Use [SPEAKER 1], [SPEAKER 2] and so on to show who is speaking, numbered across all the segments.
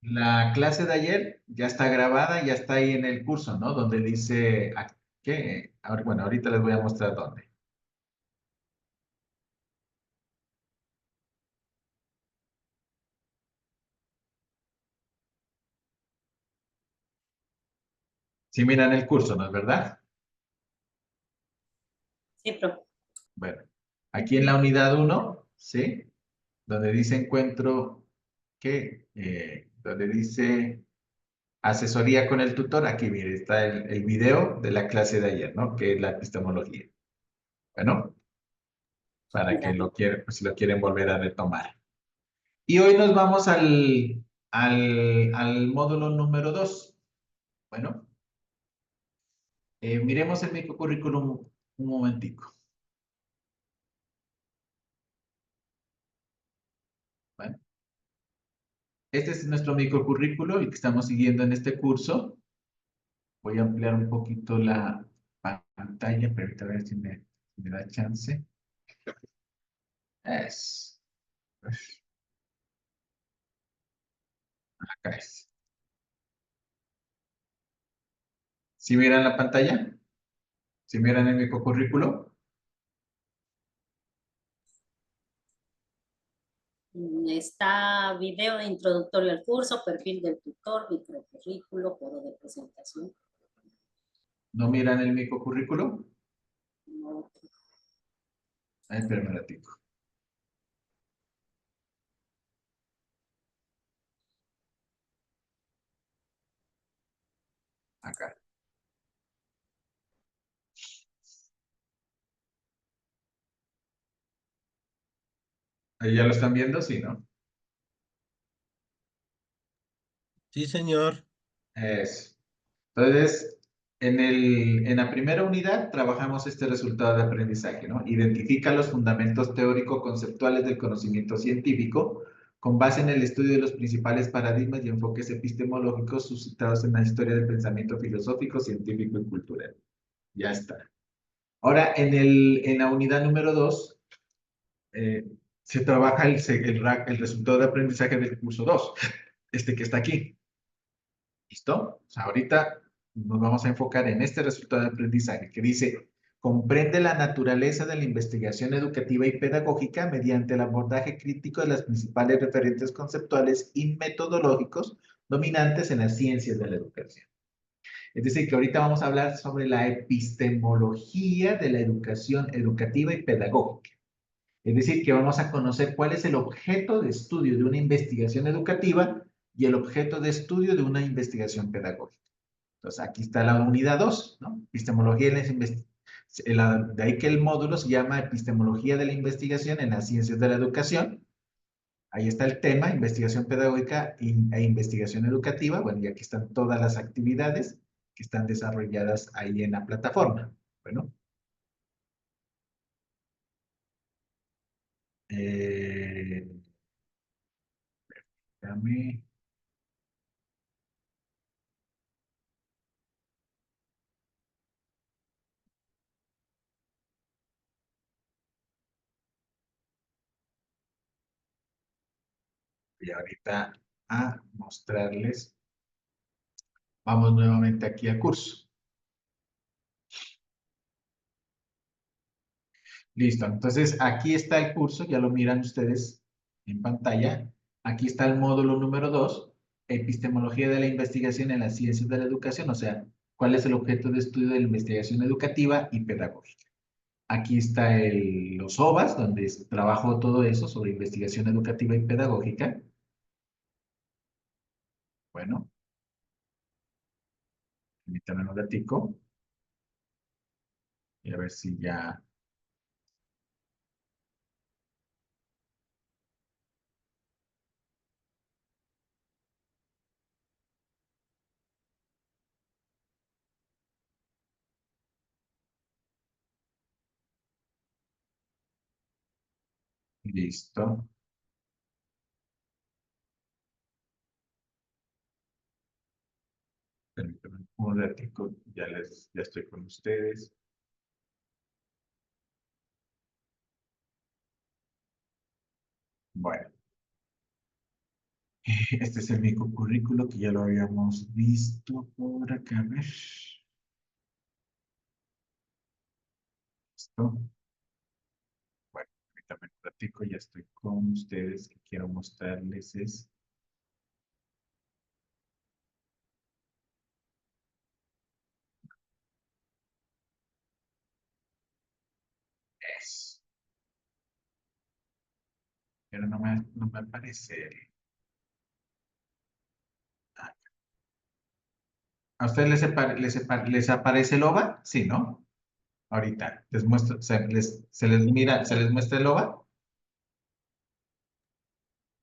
[SPEAKER 1] La clase de ayer ya está grabada, ya está ahí en el curso, ¿no? Donde dice, ¿qué? Bueno, ahorita les voy a mostrar dónde. Si miran el curso, ¿no es verdad?
[SPEAKER 2] Sí, profe.
[SPEAKER 1] Bueno, aquí en la unidad uno, ¿sí? Donde dice encuentro, ¿qué? Donde dice asesoría con el tutor, aquí mire, está el video de la clase de ayer, ¿no? Que es la epistemología. Bueno, para que
[SPEAKER 2] Ya.
[SPEAKER 1] lo quieran, pues, si lo quieren volver a retomar. Y hoy nos vamos al módulo número 2. Bueno, miremos el microcurrículum un momentico. Bueno, este es nuestro microcurrículo y que estamos siguiendo en este curso. Voy a ampliar un poquito la pantalla, pero ahorita a ver si me da chance. Es, acá es. ¿Sí miran la pantalla? ¿Sí miran el microcurrículo?
[SPEAKER 2] Está video introductorio al curso, perfil del tutor, microcurrículo, foro de presentación.
[SPEAKER 1] ¿No miran el microcurrículo?
[SPEAKER 2] No.
[SPEAKER 1] Ay, espérame un ratico. Acá. ¿Ahí ya lo están viendo? Sí, ¿no?
[SPEAKER 3] Sí, señor.
[SPEAKER 1] Eso. Entonces, en la primera unidad trabajamos este resultado de aprendizaje, ¿no? Identifica los fundamentos teórico-conceptuales del conocimiento científico con base en el estudio de los principales paradigmas y enfoques epistemológicos suscitados en la historia del pensamiento filosófico, científico y cultural. Ya está. Ahora, en la unidad número 2, se trabaja el resultado de aprendizaje del curso 2, este que está aquí. ¿Listo? O sea, ahorita nos vamos a enfocar en este resultado de aprendizaje que dice, comprende la naturaleza de la investigación educativa y pedagógica mediante el abordaje crítico de las principales referentes conceptuales y metodológicos dominantes en las ciencias de la educación. Es decir, que ahorita vamos a hablar sobre la epistemología de la educación educativa y pedagógica. Es decir, que vamos a conocer cuál es el objeto de estudio de una investigación educativa y el objeto de estudio de una investigación pedagógica. Entonces, aquí está la unidad 2, ¿no? Epistemología de las investigaciones. De ahí que el módulo se llama Epistemología de la Investigación en las Ciencias de la Educación. Ahí está el tema, investigación pedagógica e investigación educativa. Bueno, y aquí están todas las actividades que están desarrolladas ahí en la plataforma. Bueno, eh, déjame. Voy ahorita a mostrarles. Vamos nuevamente aquí al curso. Listo, entonces aquí está el curso, ya lo miran ustedes en pantalla. Aquí está el módulo número 2, epistemología de la investigación en las ciencias de la educación, o sea, cuál es el objeto de estudio de la investigación educativa y pedagógica. Aquí está los OVAs, donde trabajo todo eso sobre investigación educativa y pedagógica. Bueno, permítanme un ratico y a ver si ya. Listo. Permítanme un ratico, ya estoy con ustedes. Bueno. Este es el microcurrículo que ya lo habíamos visto por acá. A ver. Listo. Bueno, ahorita me platico, ya estoy con ustedes. Que quiero mostrarles es eso. Pero no me aparece. Ah, ¿a ustedes les aparece el OVA? Sí, ¿no? Ahorita les muestro, se les muestra el OVA.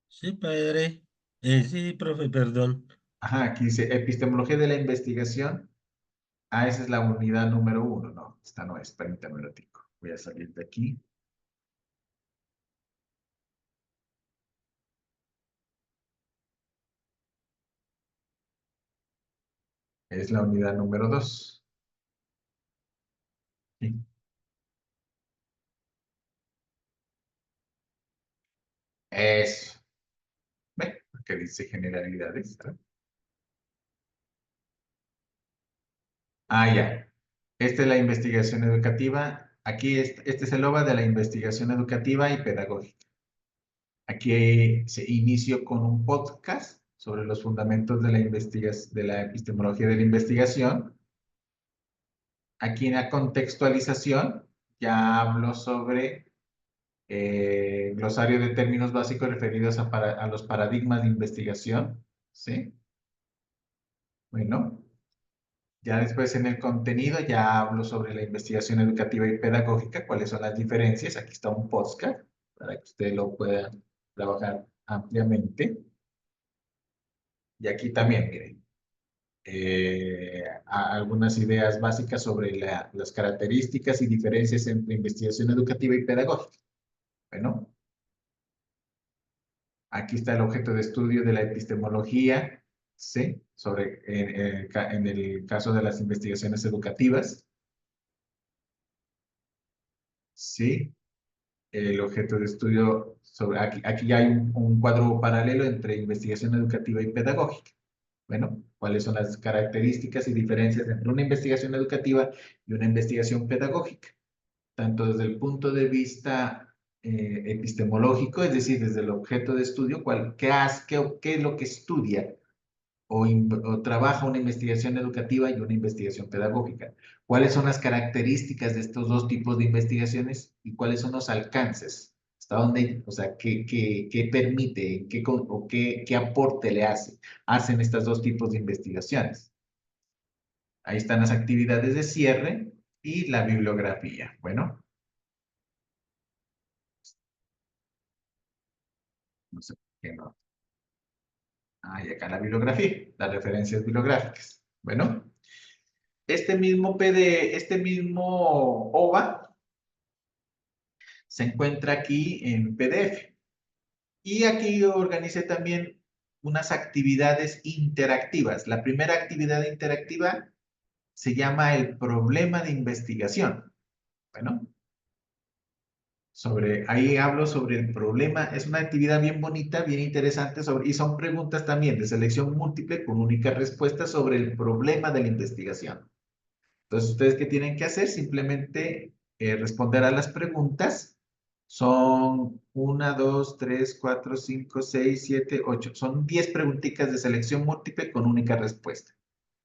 [SPEAKER 3] Sí, padre. Sí, profe, perdón.
[SPEAKER 1] Ajá, aquí dice epistemología de la investigación. Ah, esa es la unidad número 1. No, esta no es, permítame un ratico. Voy a salir de aquí. Es la unidad número 2. Sí. Eso. ¿Ve? Porque dice generalidades, ¿verdad? Ah, ya. Esta es la investigación educativa. Aquí este es el OVA de la investigación educativa y pedagógica. Aquí se inició con un podcast sobre los fundamentos de de la epistemología de la investigación. Aquí en la contextualización ya hablo sobre glosario de términos básicos referidos a los paradigmas de investigación. ¿Sí? Bueno. Ya después en el contenido ya hablo sobre la investigación educativa y pedagógica, cuáles son las diferencias. Aquí está un podcast para que usted lo pueda trabajar ampliamente. Y aquí también, miren, algunas ideas básicas sobre las características y diferencias entre investigación educativa y pedagógica. Bueno, aquí está el objeto de estudio de la epistemología, ¿sí? Sobre, en el caso de las investigaciones educativas, ¿sí? El objeto de estudio sobre, aquí ya hay un cuadro paralelo entre investigación educativa y pedagógica. Bueno, ¿cuáles son las características y diferencias entre una investigación educativa y una investigación pedagógica? Tanto desde el punto de vista epistemológico, es decir, desde el objeto de estudio, qué es lo que estudia o trabaja una investigación educativa y una investigación pedagógica. ¿Cuáles son las características de estos dos tipos de investigaciones y cuáles son los alcances? ¿Hasta dónde, o sea, qué permite, qué aporte le hacen estos dos tipos de investigaciones? Ahí están las actividades de cierre y la bibliografía. Bueno, no sé por qué no. Ah, y acá la bibliografía, las referencias bibliográficas. Bueno, este mismo OVA se encuentra aquí en PDF. Y aquí organicé también unas actividades interactivas. La primera actividad interactiva se llama el problema de investigación. Bueno, ahí hablo sobre el problema. Es una actividad bien bonita, bien interesante, y son preguntas también de selección múltiple con única respuesta sobre el problema de la investigación. Entonces, ¿ustedes qué tienen que hacer? Simplemente responder a las preguntas. Son 1, 2, 3, 4, 5, 6, 7, 8. Son 10 preguntitas de selección múltiple con única respuesta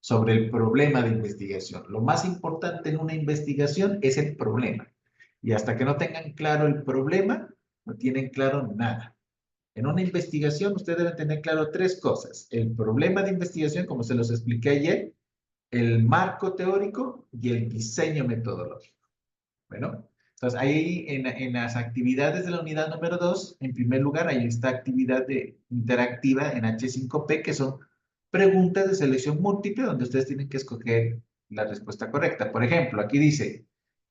[SPEAKER 1] sobre el problema de investigación. Lo más importante en una investigación es el problema. Y hasta que no tengan claro el problema, no tienen claro nada. En una investigación, ustedes deben tener claro tres cosas. El problema de investigación, como se los expliqué ayer, el marco teórico y el diseño metodológico. Bueno, entonces ahí en las actividades de la unidad número 2, en primer lugar, hay esta actividad interactiva en H5P, que son preguntas de selección múltiple, donde ustedes tienen que escoger la respuesta correcta. Por ejemplo, aquí dice,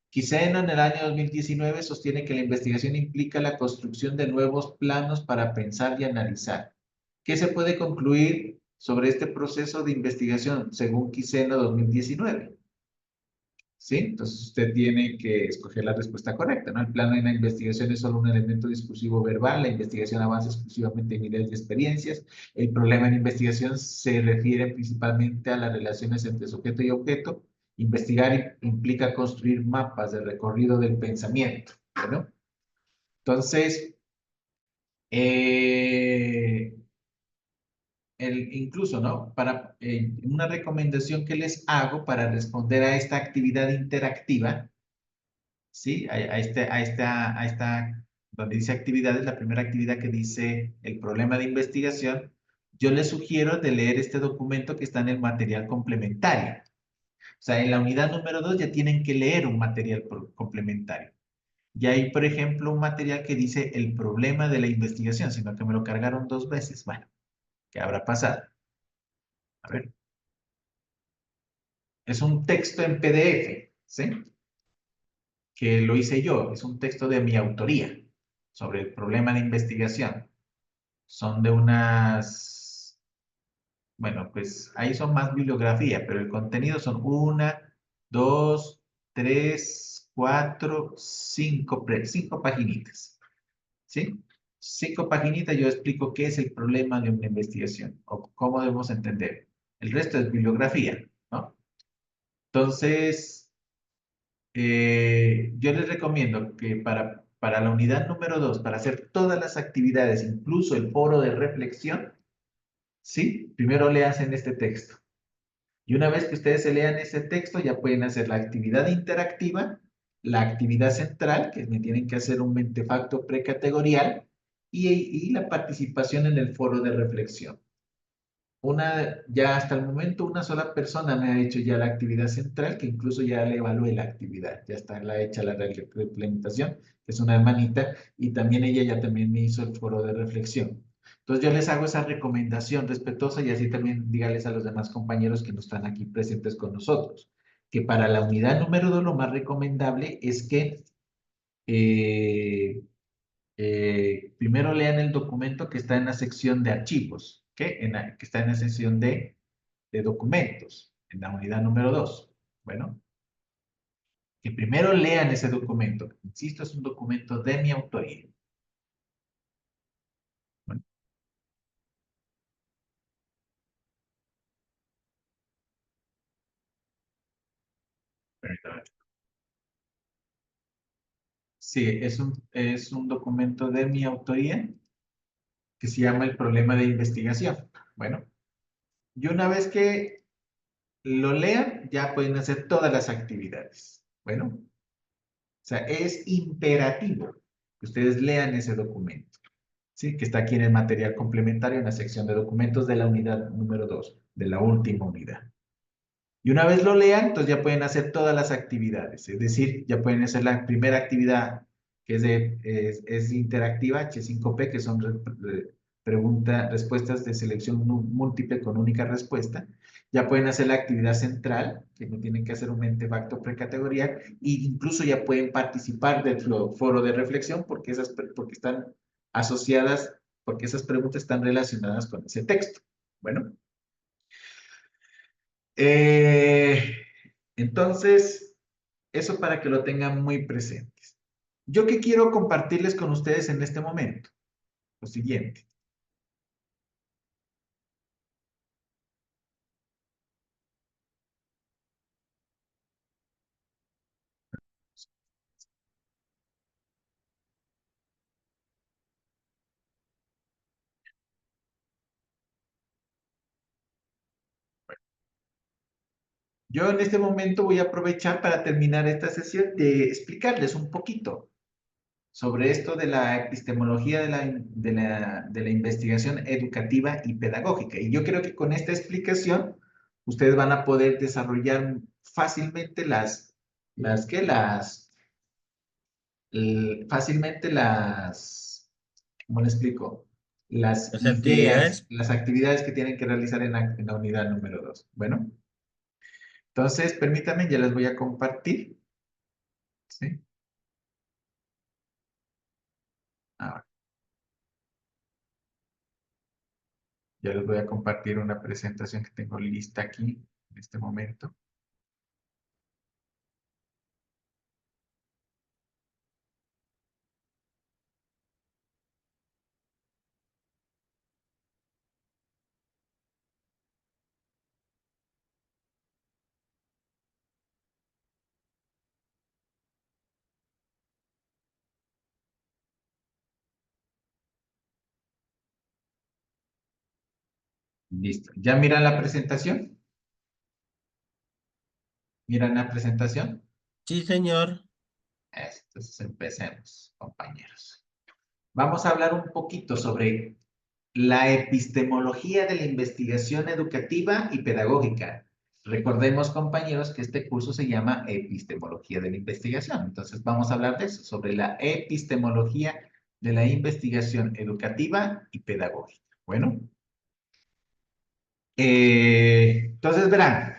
[SPEAKER 1] Quiseno en el año 2019 sostiene que la investigación implica la construcción de nuevos planos para pensar y analizar. ¿Qué se puede concluir sobre este proceso de investigación según Quiseno 2019? ¿sí? Entonces usted tiene que escoger la respuesta correcta, ¿no? El plano en la investigación es solo un elemento discursivo verbal, la investigación avanza exclusivamente en niveles de experiencias, el problema en investigación se refiere principalmente a las relaciones entre sujeto y objeto, investigar implica construir mapas de recorrido del pensamiento, ¿no? Entonces, eh, incluso, ¿no? Para una recomendación que les hago para responder a esta actividad interactiva, ¿sí? Donde dice actividades, la primera actividad que dice el problema de investigación, yo les sugiero de leer este documento que está en el material complementario. O sea, en la unidad número 2 ya tienen que leer un material complementario. Y hay, por ejemplo, un material que dice el problema de la investigación, sino que me lo cargaron 2 veces. Bueno, ¿qué habrá pasado? A ver. Es un texto en PDF, ¿sí? Que lo hice yo, es un texto de mi autoría sobre el problema de investigación. Son de unas, bueno, pues ahí son más bibliografía, pero el contenido son 5 paginitas, ¿sí? 5 paginitas yo explico qué es el problema de una investigación o cómo debemos entender. El resto es bibliografía, ¿no? Entonces, yo les recomiendo que para la unidad número 2, para hacer todas las actividades, incluso el foro de reflexión, ¿sí? Primero leas en este texto. Y una vez que ustedes se lean ese texto, ya pueden hacer la actividad interactiva, la actividad central, que me tienen que hacer un mentefacto precategorial, y la participación en el foro de reflexión. Ya hasta el momento una sola persona me ha hecho ya la actividad central, que incluso ya le evalué la actividad, ya está hecha la implementación, que es una hermanita, y también ella ya también me hizo el foro de reflexión. Entonces yo les hago esa recomendación respetuosa y así también dígales a los demás compañeros que no están aquí presentes con nosotros, que para la unidad número 2 lo más recomendable es que eh, primero lean el documento que está en la sección de archivos, ¿ok? Que está en la sección de documentos, en la unidad número 2. Bueno, que primero lean ese documento. Insisto, es un documento de mi autoría. Bueno, permítame. Sí, es un documento de mi autoría que se llama el problema de investigación. Bueno, y una vez que lo lean, ya pueden hacer todas las actividades. Bueno, o sea, es imperativo que ustedes lean ese documento. ¿Sí? Que está aquí en el material complementario en la sección de documentos de la unidad número 2, de la última unidad. Y una vez lo lean, entonces ya pueden hacer todas las actividades, es decir, ya pueden hacer la primera actividad que es interactiva, H5P, que son respuestas de selección múltiple con única respuesta. Ya pueden hacer la actividad central, que no tienen que hacer un mentefacto precategorial, e incluso ya pueden participar del foro de reflexión porque están asociadas, porque esas preguntas están relacionadas con ese texto. Bueno. Eh, entonces, eso para que lo tengan muy presentes. ¿Yo qué quiero compartirles con ustedes en este momento? Lo siguiente. Yo en este momento voy a aprovechar para terminar esta sesión de explicarles un poquito sobre esto de la epistemología de la investigación educativa y pedagógica. Y yo creo que con esta explicación ustedes van a poder desarrollar fácilmente ¿qué? Fácilmente ¿cómo le explico? Las
[SPEAKER 3] Las
[SPEAKER 1] ideas,
[SPEAKER 3] actividades,
[SPEAKER 1] las actividades que tienen que realizar en la unidad número 2. Bueno, entonces permítanme, ya les voy a compartir. ¿Sí? Ahora, ya les voy a compartir una presentación que tengo lista aquí en este momento. Listo. ¿Ya miran la presentación? ¿Miran la presentación?
[SPEAKER 3] Sí, señor.
[SPEAKER 1] Entonces empecemos, compañeros. Vamos a hablar un poquito sobre la epistemología de la investigación educativa y pedagógica. Recordemos, compañeros, que este curso se llama Epistemología de la Investigación. Entonces, vamos a hablar de eso, sobre la epistemología de la investigación educativa y pedagógica. Bueno, entonces verán,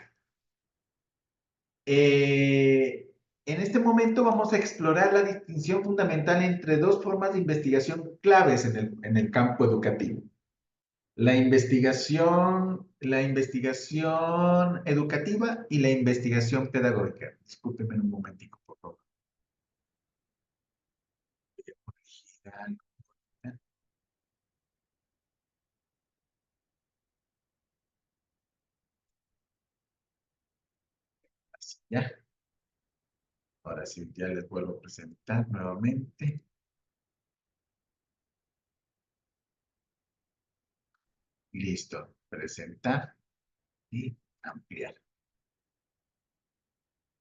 [SPEAKER 1] en este momento vamos a explorar la distinción fundamental entre dos formas de investigación claves en el campo educativo. La investigación educativa y la investigación pedagógica. Discúlpenme un momentico, por favor. Voy a corregir algo. Así, ya. Ahora sí, ya les vuelvo a presentar nuevamente. Listo. Presentar y ampliar.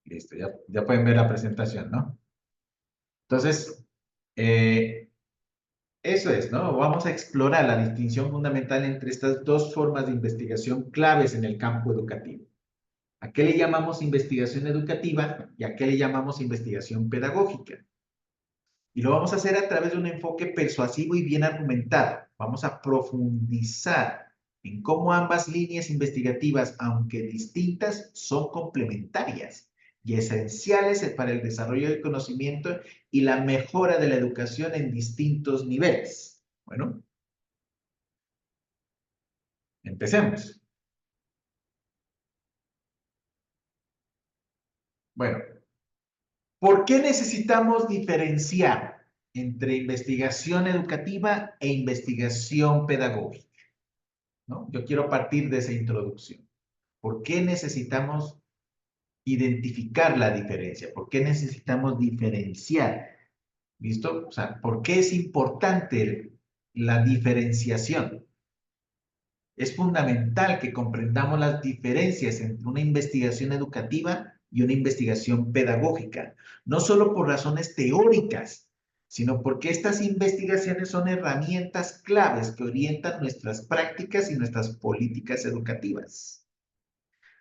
[SPEAKER 1] Listo, ya pueden ver la presentación, ¿no? Entonces, eso es, ¿no? Vamos a explorar la distinción fundamental entre estas dos formas de investigación claves en el campo educativo. ¿A qué le llamamos investigación educativa y a qué le llamamos investigación pedagógica? Y lo vamos a hacer a través de un enfoque persuasivo y bien argumentado. Vamos a profundizar en cómo ambas líneas investigativas, aunque distintas, son complementarias y esenciales para el desarrollo del conocimiento y la mejora de la educación en distintos niveles. Bueno, empecemos. Bueno, ¿por qué necesitamos diferenciar entre investigación educativa e investigación pedagógica? ¿No? Yo quiero partir de esa introducción. ¿Por qué necesitamos identificar la diferencia? ¿Por qué necesitamos diferenciar? ¿Listo? O sea, ¿por qué es importante la diferenciación? Es fundamental que comprendamos las diferencias entre una investigación educativa y una investigación pedagógica, no solo por razones teóricas, sino porque estas investigaciones son herramientas claves que orientan nuestras prácticas y nuestras políticas educativas.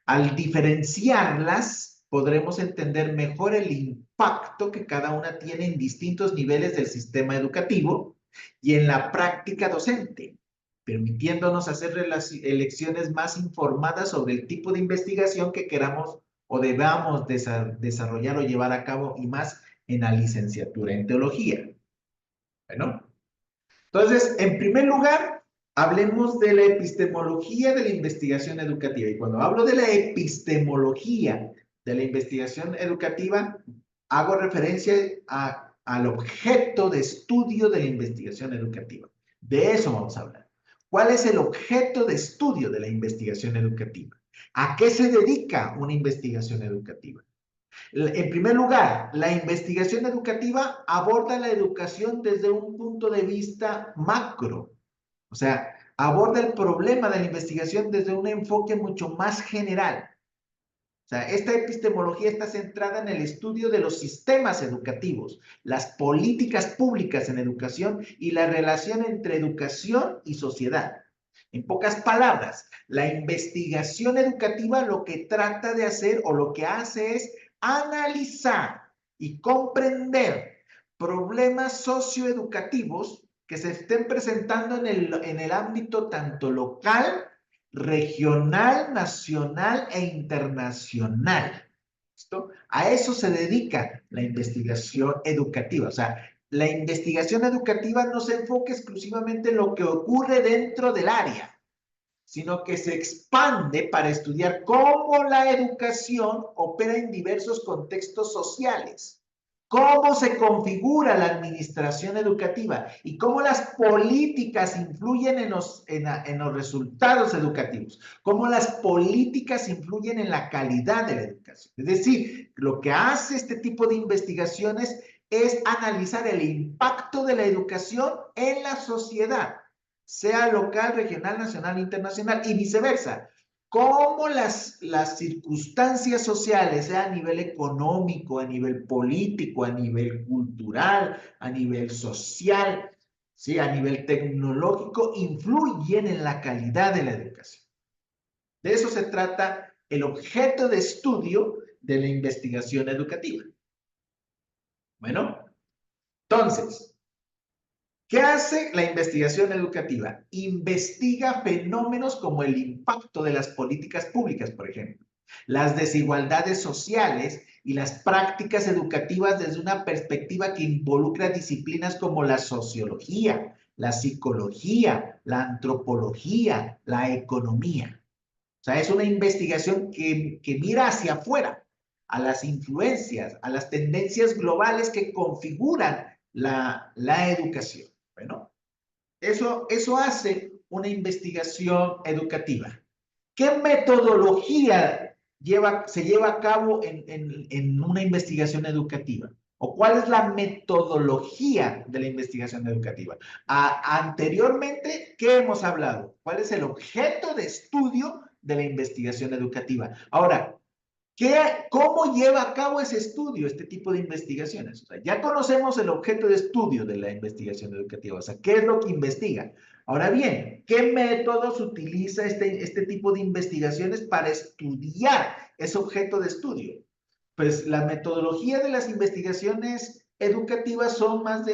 [SPEAKER 1] Al diferenciarlas, podremos entender mejor el impacto que cada una tiene en distintos niveles del sistema educativo y en la práctica docente, permitiéndonos hacer elecciones más informadas sobre el tipo de investigación que queramos o debamos desarrollar o llevar a cabo, y más en la licenciatura en teología. Bueno, entonces, en primer lugar, hablemos de la epistemología de la investigación educativa. Y cuando hablo de la epistemología de la investigación educativa, hago referencia al objeto de estudio de la investigación educativa. De eso vamos a hablar. ¿Cuál es el objeto de estudio de la investigación educativa? ¿A qué se dedica una investigación educativa? En primer lugar, la investigación educativa aborda la educación desde un punto de vista macro. O sea, aborda el problema de la investigación desde un enfoque mucho más general. O sea, esta epistemología está centrada en el estudio de los sistemas educativos, las políticas públicas en educación y la relación entre educación y sociedad. En pocas palabras, la investigación educativa lo que trata de hacer o lo que hace es analizar y comprender problemas socioeducativos que se estén presentando en el ámbito tanto local, regional, nacional e internacional. ¿Listo? A eso se dedica la investigación educativa. O sea, la investigación educativa no se enfoca exclusivamente en lo que ocurre dentro del área, sino que se expande para estudiar cómo la educación opera en diversos contextos sociales, cómo se configura la administración educativa y cómo las políticas influyen en los resultados educativos, cómo las políticas influyen en la calidad de la educación. Es decir, lo que hace este tipo de investigaciones es analizar el impacto de la educación en la sociedad. sea local, regional, nacional, internacional y viceversa. Cómo las circunstancias sociales, sea a nivel económico, a nivel político, a nivel cultural, a nivel social, ¿sí? A nivel tecnológico, influyen en la calidad de la educación. De eso se trata el objeto de estudio de la investigación educativa. Bueno, entonces, ¿qué hace la investigación educativa? Investiga fenómenos como el impacto de las políticas públicas, por ejemplo, las desigualdades sociales y las prácticas educativas desde una perspectiva que involucra disciplinas como la sociología, la psicología, la antropología, la economía. O sea, es una investigación que mira hacia afuera, a las influencias, a las tendencias globales que configuran la educación. Bueno, eso hace una investigación educativa. ¿Qué metodología se lleva a cabo en una investigación educativa? ¿O cuál es la metodología de la investigación educativa? Anteriormente, ¿qué hemos hablado? ¿Cuál es el objeto de estudio de la investigación educativa? Ahora, ¿cómo lleva a cabo ese estudio, este tipo de investigaciones? O sea, ya conocemos el objeto de estudio de la investigación educativa, o sea, ¿qué es lo que investiga? Ahora bien, ¿qué métodos utiliza este tipo de investigaciones para estudiar ese objeto de estudio? Pues la metodología de las investigaciones educativas son más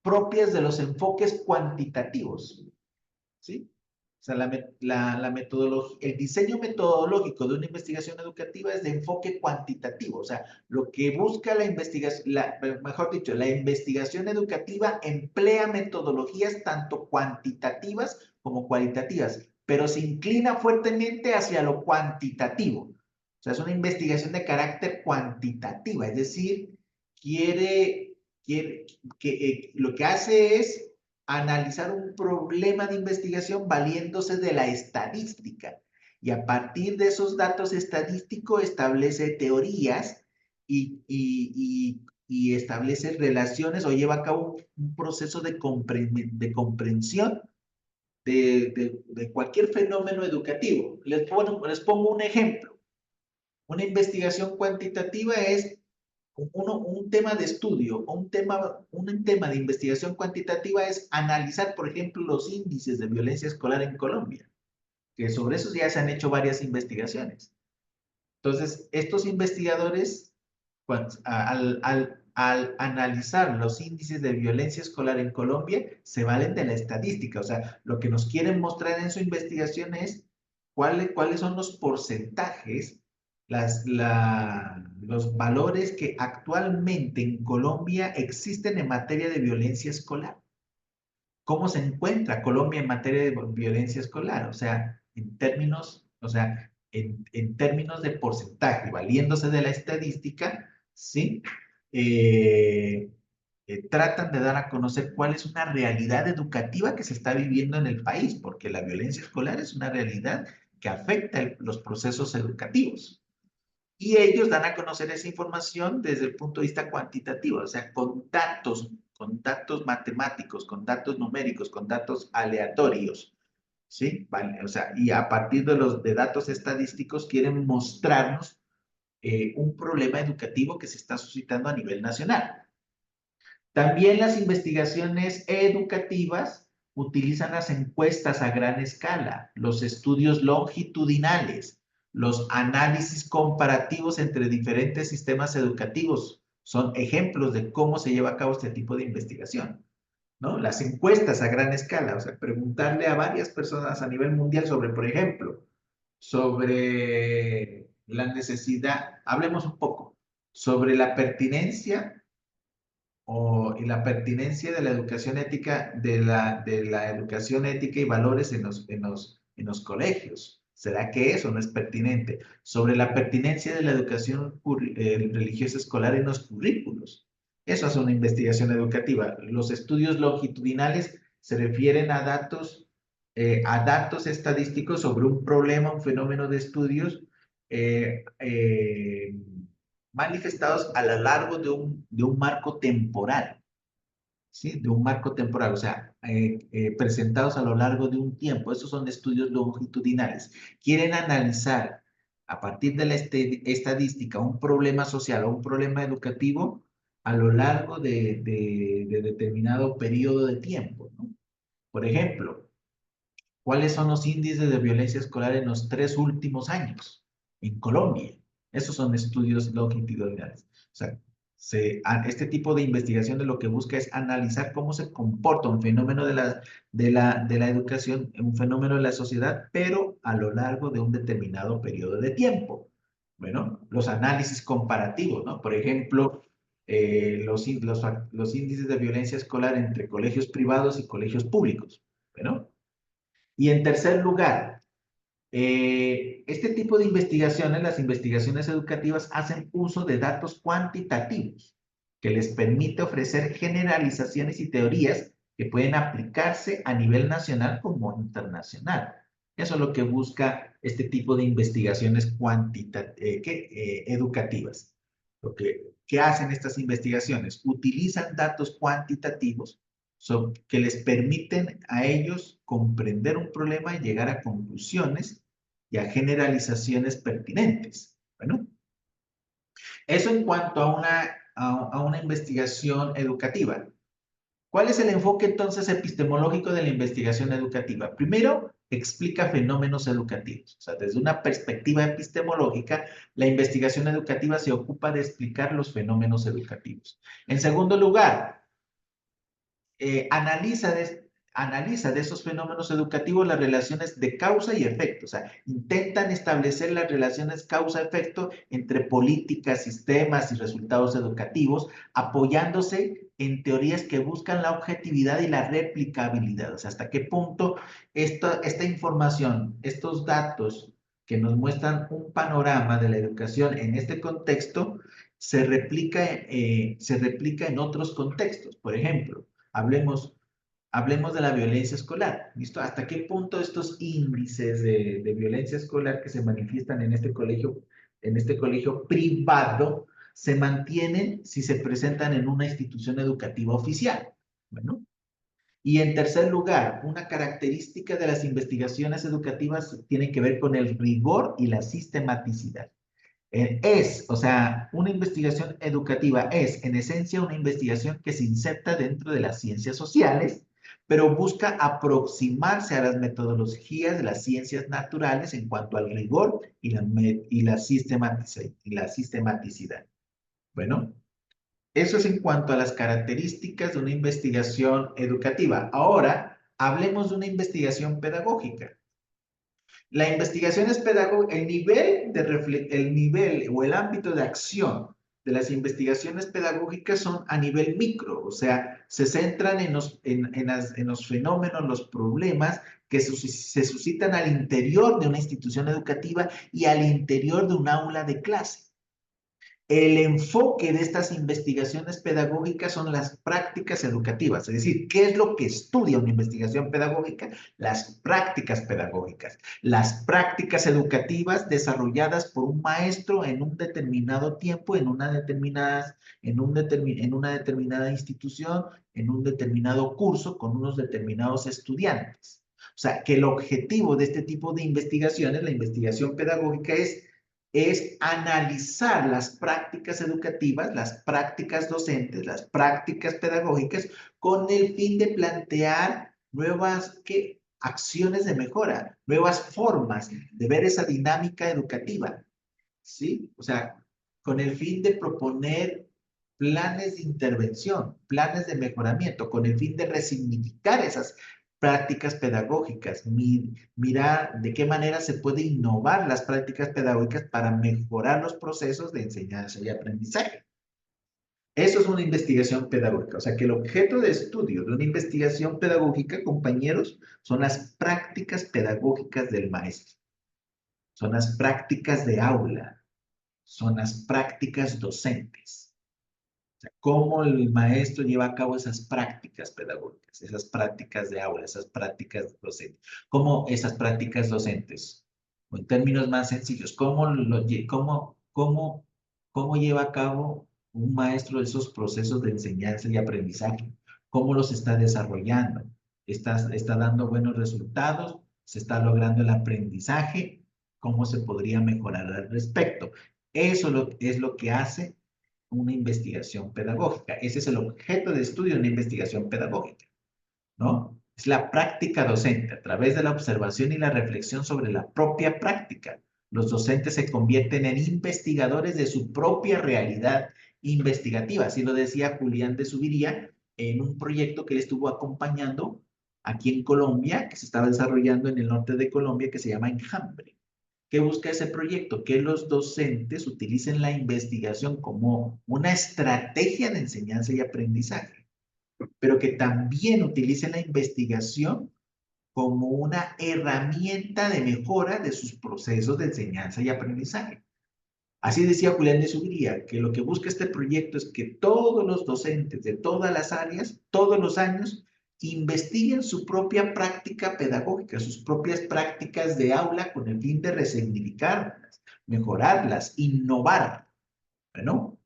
[SPEAKER 1] propias de los enfoques cuantitativos, ¿sí? O sea, la metodología, el diseño metodológico de una investigación educativa es de enfoque cuantitativo. O sea, lo que busca la investigación, mejor dicho, la investigación educativa emplea metodologías tanto cuantitativas como cualitativas, pero se inclina fuertemente hacia lo cuantitativo. O sea, es una investigación de carácter cuantitativa, es decir, lo que hace es analizar un problema de investigación valiéndose de la estadística y a partir de esos datos estadísticos establece teorías y establece relaciones o lleva a cabo un proceso de comprensión de cualquier fenómeno educativo. Les pongo un ejemplo. Una investigación cuantitativa es un tema de estudio, un tema de investigación cuantitativa es analizar, por ejemplo, los índices de violencia escolar en Colombia, que sobre eso ya se han hecho varias investigaciones. Entonces, estos investigadores, al analizar los índices de violencia escolar en Colombia, se valen de la estadística. O sea, lo que nos quieren mostrar en su investigación es cuáles son los porcentajes, los valores que actualmente en Colombia existen en materia de violencia escolar. ¿Cómo se encuentra Colombia en materia de violencia escolar? O sea, en términos de porcentaje, valiéndose de la estadística, ¿sí? Tratan de dar a conocer cuál es una realidad educativa que se está viviendo en el país, porque la violencia escolar es una realidad que afecta los procesos educativos. Y ellos dan a conocer esa información desde el punto de vista cuantitativo, o sea, con datos matemáticos, con datos numéricos, con datos aleatorios, ¿sí? Vale, o sea, y a partir de datos estadísticos quieren mostrarnos un problema educativo que se está suscitando a nivel nacional. También las investigaciones educativas utilizan las encuestas a gran escala, los estudios longitudinales, los análisis comparativos entre diferentes sistemas educativos. Son ejemplos de cómo se lleva a cabo este tipo de investigación, ¿no? Las encuestas a gran escala, o sea, preguntarle a varias personas a nivel mundial sobre, por ejemplo, sobre la necesidad, hablemos un poco, sobre la pertinencia y la pertinencia de la educación ética, de la educación ética y valores en los colegios. ¿Será que eso no es pertinente? Sobre la pertinencia de la educación religiosa escolar en los currículos. Eso es una investigación educativa. Los estudios longitudinales se refieren a datos estadísticos sobre un problema, un fenómeno de estudios eh, eh, manifestados a lo largo de un marco temporal. ¿sí? De un marco temporal, o sea, presentados a lo largo de un tiempo. Esos son estudios longitudinales. Quieren analizar a partir de la estadística un problema social o un problema educativo a lo largo de determinado periodo de tiempo, ¿no? Por ejemplo, ¿cuáles son los índices de violencia escolar en los 3 últimos años en Colombia? Esos son estudios longitudinales. O sea, este tipo de investigación de lo que busca es analizar cómo se comporta un fenómeno de la educación, un fenómeno de la sociedad, pero a lo largo de un determinado periodo de tiempo. Bueno, los análisis comparativos, ¿no? Por ejemplo, los índices de violencia escolar entre colegios privados y colegios públicos. Bueno, y en tercer lugar, este tipo de investigaciones, las investigaciones educativas, hacen uso de datos cuantitativos que les permite ofrecer generalizaciones y teorías que pueden aplicarse a nivel nacional como internacional. Eso es lo que busca este tipo de investigaciones educativas. ¿Qué hacen estas investigaciones? Utilizan datos cuantitativos que les permiten a ellos comprender un problema y llegar a conclusiones y a generalizaciones pertinentes. Bueno, eso en cuanto a una investigación educativa. ¿Cuál es el enfoque entonces epistemológico de la investigación educativa? Primero, explica fenómenos educativos. O sea, desde una perspectiva epistemológica, la investigación educativa se ocupa de explicar los fenómenos educativos. En segundo lugar, analiza de esos fenómenos educativos las relaciones de causa y efecto. O sea, intentan establecer las relaciones causa-efecto entre políticas, sistemas y resultados educativos, apoyándose en teorías que buscan la objetividad y la replicabilidad. O sea, hasta qué punto esta información, estos datos que nos muestran un panorama de la educación en este contexto, se replica en otros contextos. Por ejemplo, Hablemos, hablemos de la violencia escolar, ¿listo? ¿Hasta qué punto estos índices de violencia escolar que se manifiestan en este colegio privado se mantienen si se presentan en una institución educativa oficial? Bueno, y en tercer lugar, una característica de las investigaciones educativas tiene que ver con el rigor y la sistematicidad. O sea, una investigación educativa es, en esencia, una investigación que se inserta dentro de las ciencias sociales, pero busca aproximarse a las metodologías de las ciencias naturales en cuanto al rigor y la sistematicidad. Bueno, eso es en cuanto a las características de una investigación educativa. Ahora, hablemos de una investigación pedagógica. La investigación es pedagógica, el nivel o el ámbito de acción de las investigaciones pedagógicas son a nivel micro, o sea, se centran en los fenómenos, los problemas que se suscitan al interior de una institución educativa y al interior de un aula de clase. El enfoque de estas investigaciones pedagógicas son las prácticas educativas, es decir, ¿qué es lo que estudia una investigación pedagógica? Las prácticas pedagógicas, las prácticas educativas desarrolladas por un maestro en un determinado tiempo, en una determinada institución, en un determinado curso, con unos determinados estudiantes. O sea, que el objetivo de este tipo de investigaciones, la investigación pedagógica, es analizar las prácticas educativas, las prácticas docentes, las prácticas pedagógicas, con el fin de plantear nuevas acciones de mejora, nuevas formas de ver esa dinámica educativa, ¿sí? O sea, con el fin de proponer planes de intervención, planes de mejoramiento, con el fin de resignificar esas prácticas pedagógicas, mirar de qué manera se puede innovar las prácticas pedagógicas para mejorar los procesos de enseñanza y aprendizaje. Eso es una investigación pedagógica. O sea, que el objeto de estudio de una investigación pedagógica, compañeros, son las prácticas pedagógicas del maestro. Son las prácticas de aula. Son las prácticas docentes. O sea, cómo el maestro lleva a cabo esas prácticas pedagógicas, esas prácticas de aula, esas prácticas docentes. Cómo esas prácticas docentes, o en términos más sencillos, cómo lleva a cabo un maestro esos procesos de enseñanza y aprendizaje. cómo los está desarrollando. Está dando buenos resultados, se está logrando el aprendizaje, cómo se podría mejorar al respecto. Eso es lo que hace una investigación pedagógica. Ese es el objeto de estudio de una investigación pedagógica, ¿no? Es la práctica docente a través de la observación y la reflexión sobre la propia práctica. Los docentes se convierten en investigadores de su propia realidad investigativa. Así lo decía Julián de Zuviría en un proyecto que él estuvo acompañando aquí en Colombia, que se estaba desarrollando en el norte de Colombia, que se llama Enjambre. ¿Qué busca ese proyecto? Que los docentes utilicen la investigación como una estrategia de enseñanza y aprendizaje, pero que también utilicen la investigación como una herramienta de mejora de sus procesos de enseñanza y aprendizaje. Así decía Julián de Zuviría, que lo que busca este proyecto es que todos los docentes de todas las áreas, todos los años, investiguen su propia práctica pedagógica, sus propias prácticas de aula con el fin de resignificarlas, mejorarlas, innovar, ¿no?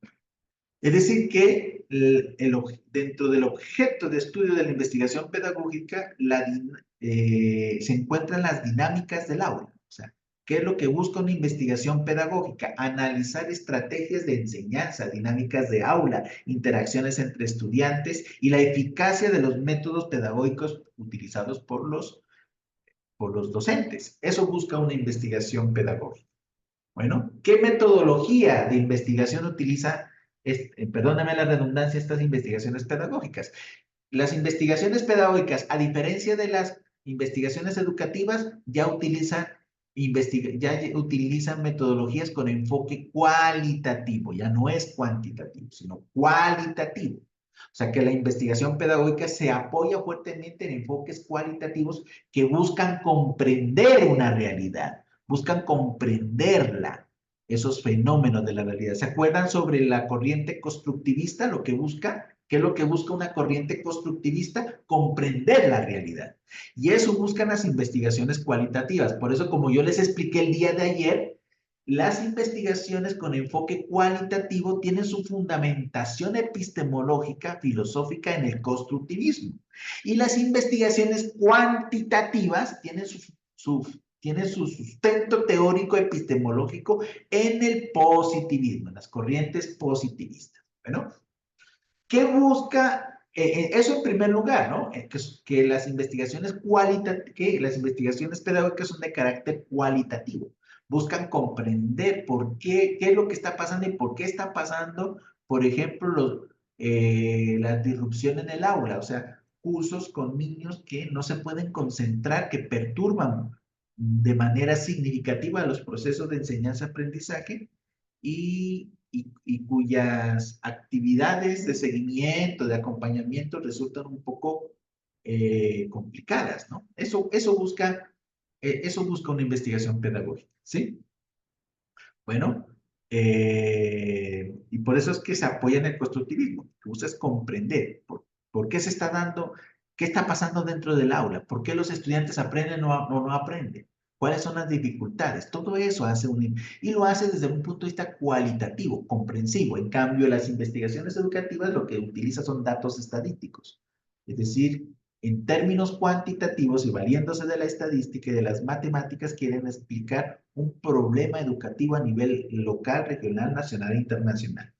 [SPEAKER 1] Es decir, que dentro del objeto de estudio de la investigación pedagógica se encuentran las dinámicas del aula. O sea, ¿qué es lo que busca una investigación pedagógica? Analizar estrategias de enseñanza, dinámicas de aula, interacciones entre estudiantes y la eficacia de los métodos pedagógicos utilizados por los docentes. Eso busca una investigación pedagógica. Bueno, ¿qué metodología de investigación utiliza, perdóname la redundancia, estas investigaciones pedagógicas? Las investigaciones pedagógicas, a diferencia de las investigaciones educativas, ya utilizan metodologías con enfoque cualitativo, ya no es cuantitativo, sino cualitativo. O sea que la investigación pedagógica se apoya fuertemente en enfoques cualitativos que buscan comprender una realidad, buscan comprenderla, esos fenómenos de la realidad. ¿Se acuerdan sobre la corriente constructivista? Lo que busca, ¿qué es lo que busca una corriente constructivista? Comprender la realidad. Y eso buscan las investigaciones cualitativas. Por eso, como yo les expliqué el día de ayer, las investigaciones con enfoque cualitativo tienen su fundamentación epistemológica, filosófica en el constructivismo. Y las investigaciones cuantitativas tienen su sustento teórico epistemológico en el positivismo, en las corrientes positivistas. Bueno, ¿qué busca? Eso en primer lugar, ¿no? Que las investigaciones pedagógicas son de carácter cualitativo. Buscan comprender qué es lo que está pasando y por qué está pasando, por ejemplo, la disrupción en el aula, o sea, cursos con niños que no se pueden concentrar, que perturban de manera significativa los procesos de enseñanza-aprendizaje y cuyas actividades de seguimiento, de acompañamiento resultan un poco complicadas, ¿no? Eso busca una investigación pedagógica, ¿sí? Bueno, y por eso es que se apoya en el constructivismo, que busca es comprender por qué se está dando, qué está pasando dentro del aula, por qué los estudiantes aprenden o no aprenden, cuáles son las dificultades, todo eso hace y lo hace desde un punto de vista cualitativo, comprensivo. En cambio, las investigaciones educativas lo que utiliza son datos estadísticos, es decir, en términos cuantitativos y valiéndose de la estadística y de las matemáticas, quieren explicar un problema educativo a nivel local, regional, nacional e internacional.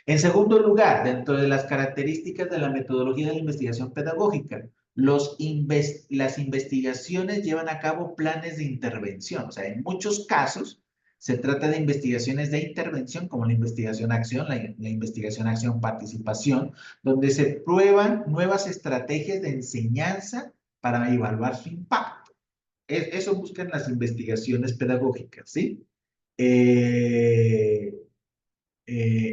[SPEAKER 1] En segundo lugar, dentro de las características de la metodología de la investigación pedagógica, las investigaciones llevan a cabo planes de intervención. O sea, en muchos casos se trata de investigaciones de intervención, como la investigación-acción, la investigación-acción-participación, donde se prueban nuevas estrategias de enseñanza para evaluar su impacto. Eso buscan las investigaciones pedagógicas, ¿sí?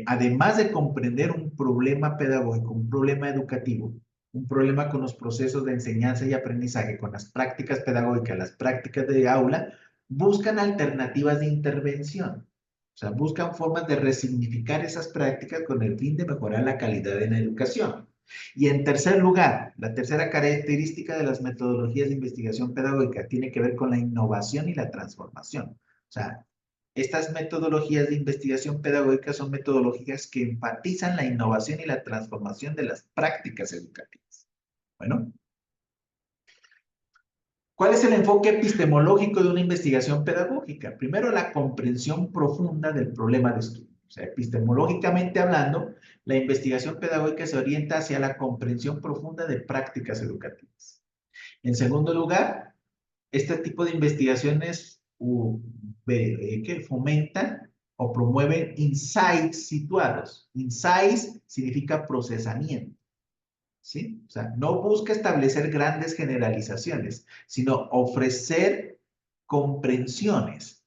[SPEAKER 1] Además de comprender un problema pedagógico, un problema educativo, un problema con los procesos de enseñanza y aprendizaje, con las prácticas pedagógicas, las prácticas de aula, buscan alternativas de intervención. O sea, buscan formas de resignificar esas prácticas con el fin de mejorar la calidad en la educación. Y en tercer lugar, la tercera característica de las metodologías de investigación pedagógica tiene que ver con la innovación y la transformación. O sea, estas metodologías de investigación pedagógica son metodologías que enfatizan la innovación y la transformación de las prácticas educativas. Bueno, ¿cuál es el enfoque epistemológico de una investigación pedagógica? Primero, la comprensión profunda del problema de estudio. O sea, epistemológicamente hablando, la investigación pedagógica se orienta hacia la comprensión profunda de prácticas educativas. En segundo lugar, este tipo de investigaciones que fomentan o promueven insights situados. Insights significa procesamiento. ¿Sí? O sea, no busca establecer grandes generalizaciones, sino ofrecer comprensiones,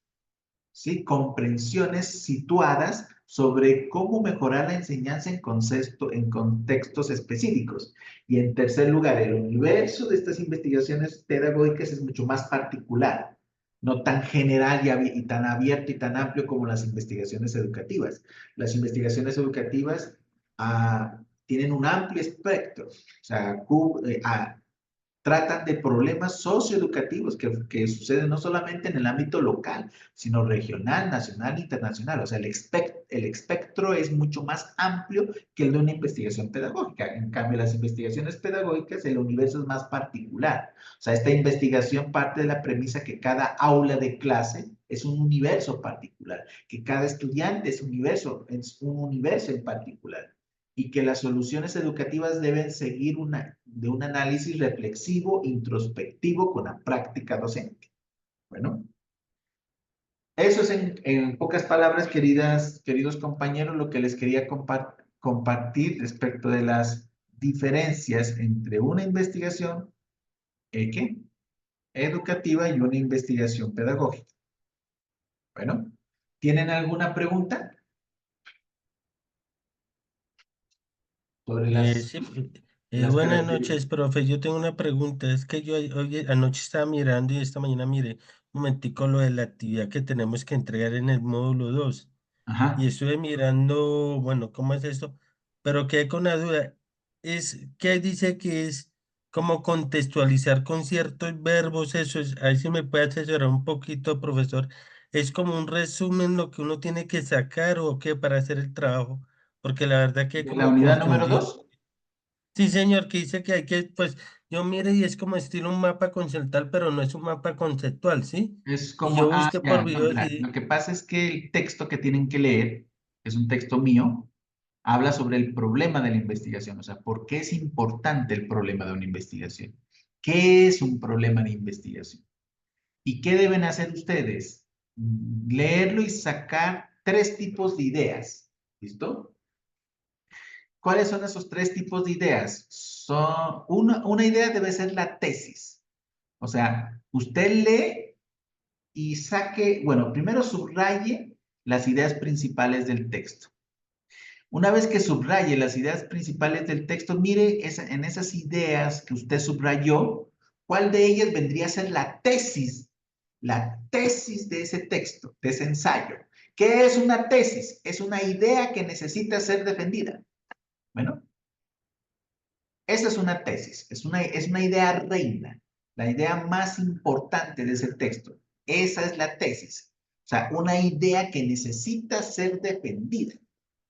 [SPEAKER 1] ¿sí? Comprensiones situadas sobre cómo mejorar la enseñanza en contextos específicos. Y en tercer lugar, el universo de estas investigaciones pedagógicas es mucho más particular, no tan general y tan abierto y tan amplio como las investigaciones educativas. Las investigaciones educativas tienen un amplio espectro, o sea, tratan de problemas socioeducativos que suceden no solamente en el ámbito local, sino regional, nacional, internacional. O sea, el espectro es mucho más amplio que el de una investigación pedagógica. En cambio, las investigaciones pedagógicas, el universo es más particular. O sea, esta investigación parte de la premisa que cada aula de clase es un universo particular, que cada estudiante es un universo en particular, y que las soluciones educativas deben seguir de un análisis reflexivo, introspectivo con la práctica docente. Bueno, eso es en pocas palabras, queridos compañeros, lo que les quería compartir respecto de las diferencias entre una investigación educativa y una investigación pedagógica. Bueno, ¿tienen alguna pregunta sobre
[SPEAKER 3] Sí,
[SPEAKER 1] las
[SPEAKER 3] buenas
[SPEAKER 1] características?
[SPEAKER 3] noches, profe. Yo tengo una pregunta. Es que yo hoy anoche estaba mirando y esta mañana miré un momentico lo de la actividad que tenemos que entregar en el módulo 2. Y
[SPEAKER 1] Ajá.
[SPEAKER 3] estuve mirando, bueno, ¿cómo es esto? Pero quedé con la duda. Es que dice que es como contextualizar con ciertos verbos, eso es, ahí sí me puede asesorar un poquito, profesor. Es como un resumen lo que uno tiene que sacar o qué para hacer el trabajo, porque la verdad que
[SPEAKER 1] De la
[SPEAKER 3] como
[SPEAKER 1] unidad número
[SPEAKER 3] confundido.
[SPEAKER 1] 2.
[SPEAKER 3] Sí, señor, que dice que hay que, pues, yo mire y es como estilo un mapa conceptual, pero no es un mapa conceptual, ¿sí?
[SPEAKER 1] Es
[SPEAKER 3] Y
[SPEAKER 1] como,
[SPEAKER 3] yo busqué por
[SPEAKER 1] ya, no,
[SPEAKER 3] videos
[SPEAKER 1] claro. Lo
[SPEAKER 3] y,
[SPEAKER 1] que pasa es que el texto que tienen que leer, es un texto mío, habla sobre el problema de la investigación, o sea, ¿por qué es importante el problema de una investigación? ¿Qué es un problema de investigación? ¿Y qué deben hacer ustedes? Leerlo y sacar tres tipos de ideas, ¿listo? ¿Cuáles son esos tres tipos de ideas? Una idea debe ser la tesis, o sea, usted lee y saque, bueno, primero subraye las ideas principales del texto. Una vez que subraye las ideas principales del texto, mire en esas ideas que usted subrayó, ¿cuál de ellas vendría a ser la tesis de ese texto, de ese ensayo? ¿Qué es una tesis? Es una idea que necesita ser defendida. Bueno, esa es una tesis, es una idea reina, la idea más importante de ese texto. Esa es la tesis. O sea, una idea que necesita ser defendida.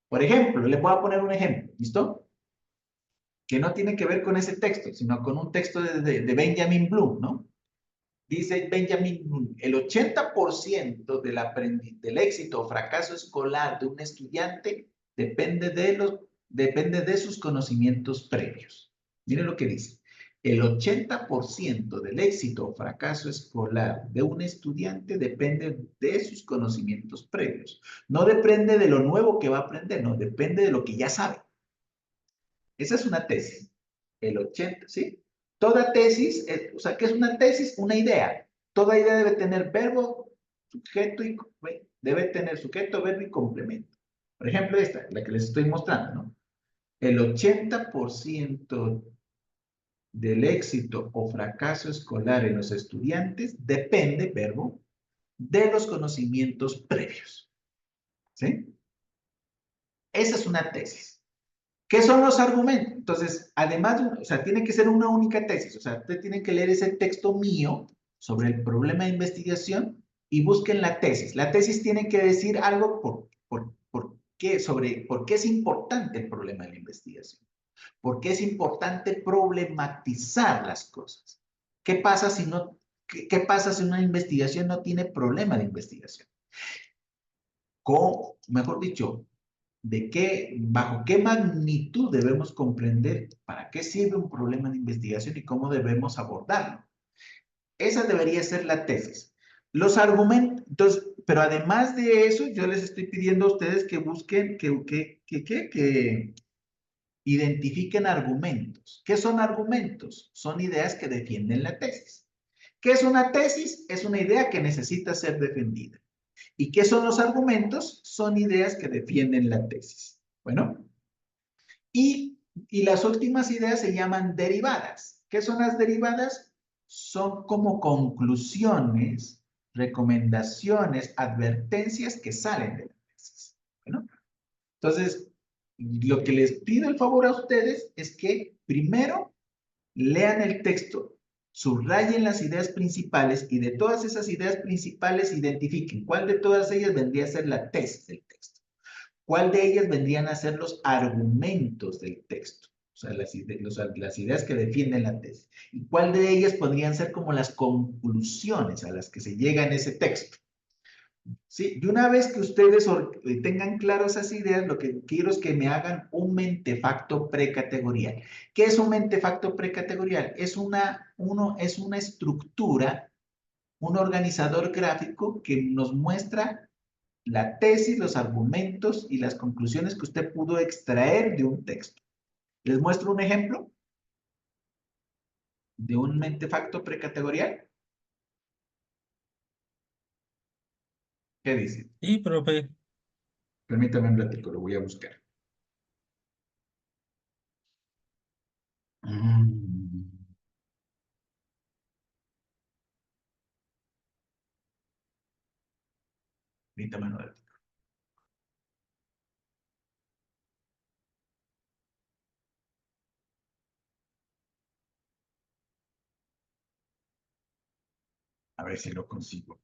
[SPEAKER 1] Por ejemplo, le voy a poner un ejemplo, ¿listo? Que no tiene que ver con ese texto, sino con un texto de Benjamin Bloom, ¿no? Dice Benjamin Bloom, el 80% del éxito o fracaso escolar de un estudiante depende de sus conocimientos previos. Miren lo que dice. El 80% del éxito o fracaso escolar de un estudiante depende de sus conocimientos previos. No depende de lo nuevo que va a aprender, no, depende de lo que ya sabe. Esa es una tesis. El 80, ¿sí? Toda tesis, o sea, ¿qué es una tesis? Una idea. Toda idea debe tener verbo, sujeto y debe tener sujeto, verbo y complemento. Por ejemplo, esta, la que les estoy mostrando, ¿no? El 80% del éxito o fracaso escolar en los estudiantes depende, verbo, de los conocimientos previos. ¿Sí? Esa es una tesis. ¿Qué son los argumentos? Entonces, además, o sea, tiene que ser una única tesis. O sea, usted tiene que leer ese texto mío sobre el problema de investigación y busquen la tesis. La tesis tiene que decir algo por qué es importante el problema de la investigación. Porque es importante problematizar las cosas. ¿Qué pasa si qué pasa si una investigación no tiene problema de investigación? Mejor dicho, bajo qué magnitud debemos comprender para qué sirve un problema de investigación y cómo debemos abordarlo. Esa debería ser la tesis. Los argumentos, pero además de eso, yo les estoy pidiendo a ustedes que busquen, que identifiquen argumentos. ¿Qué son argumentos? Son ideas que defienden la tesis. ¿Qué es una tesis? Es una idea que necesita ser defendida. ¿Y qué son los argumentos? Son ideas que defienden la tesis. Bueno, y las últimas ideas se llaman derivadas. ¿Qué son las derivadas? Son como conclusiones, recomendaciones, advertencias que salen de la tesis. Bueno, entonces, lo que les pido el favor a ustedes es que primero lean el texto, subrayen las ideas principales y de todas esas ideas principales identifiquen cuál de todas ellas vendría a ser la tesis del texto. ¿Cuál de ellas vendrían a ser los argumentos del texto? O sea, las ideas que defienden la tesis. ¿Y cuál de ellas podrían ser como las conclusiones a las que se llega en ese texto? ¿Sí? Y una vez que ustedes tengan claras esas ideas, lo que quiero es que me hagan un mentefacto precategorial. ¿Qué es un mentefacto precategorial? Es es una estructura, un organizador gráfico que nos muestra la tesis, los argumentos y las conclusiones que usted pudo extraer de un texto. Les muestro un ejemplo de un mentefacto precategorial. ¿Qué dice?
[SPEAKER 3] Sí, profe.
[SPEAKER 1] Permítame un ratito, lo voy a buscar. Mm, Permítame un ratito. A ver si lo consigo.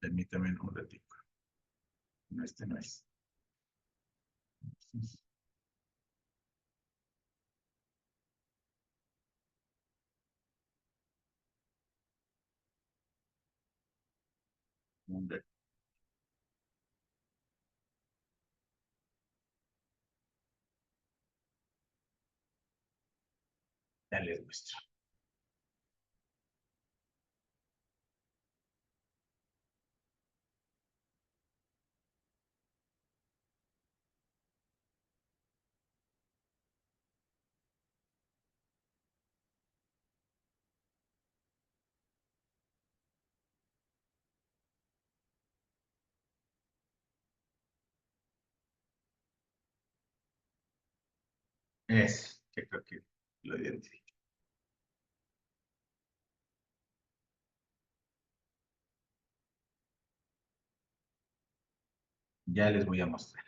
[SPEAKER 1] Permítame un ratito. No, este no es. Un ratito. Ya les muestro. Es que creo que lo identifico. Ya les voy a mostrar.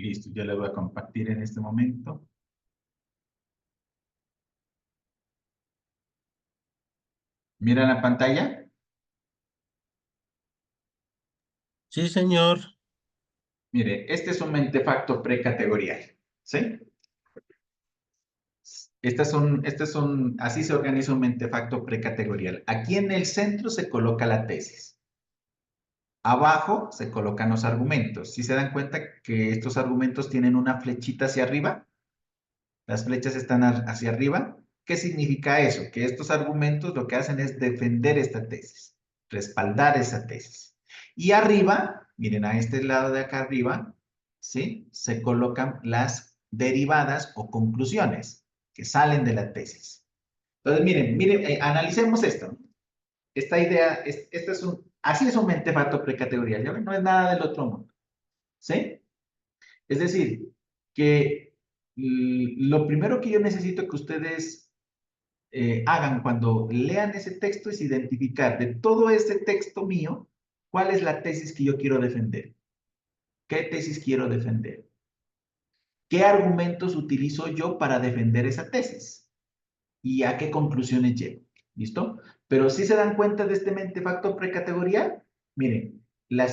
[SPEAKER 1] Listo, ya les voy a compartir en este momento. ¿Miran la pantalla?
[SPEAKER 3] Sí, señor.
[SPEAKER 1] Mire, este es un mentefacto precategorial. ¿Sí? Así se organiza un mentefacto precategorial. Aquí en el centro se coloca la tesis. Abajo se colocan los argumentos. ¿Sí se dan cuenta que estos argumentos tienen una flechita hacia arriba? Las flechas están hacia arriba. ¿Qué significa eso? Que estos argumentos lo que hacen es defender esta tesis, respaldar esa tesis. Y arriba, miren a este lado de acá arriba, ¿sí? Se colocan las derivadas o conclusiones. que salen de la tesis. Entonces, miren, analicemos esto, ¿no? Esta idea, así es un mentefacto precategorial, ¿ya ven? No es nada del otro mundo, ¿sí? Es decir, que lo primero que yo necesito que ustedes hagan cuando lean ese texto es identificar de todo ese texto mío, cuál es la tesis que yo quiero defender. ¿Qué tesis quiero defender? ¿Qué argumentos utilizo yo para defender esa tesis? ¿Y a qué conclusiones llego? ¿Listo? Pero si se dan cuenta de este mentefacto precategorial, miren, la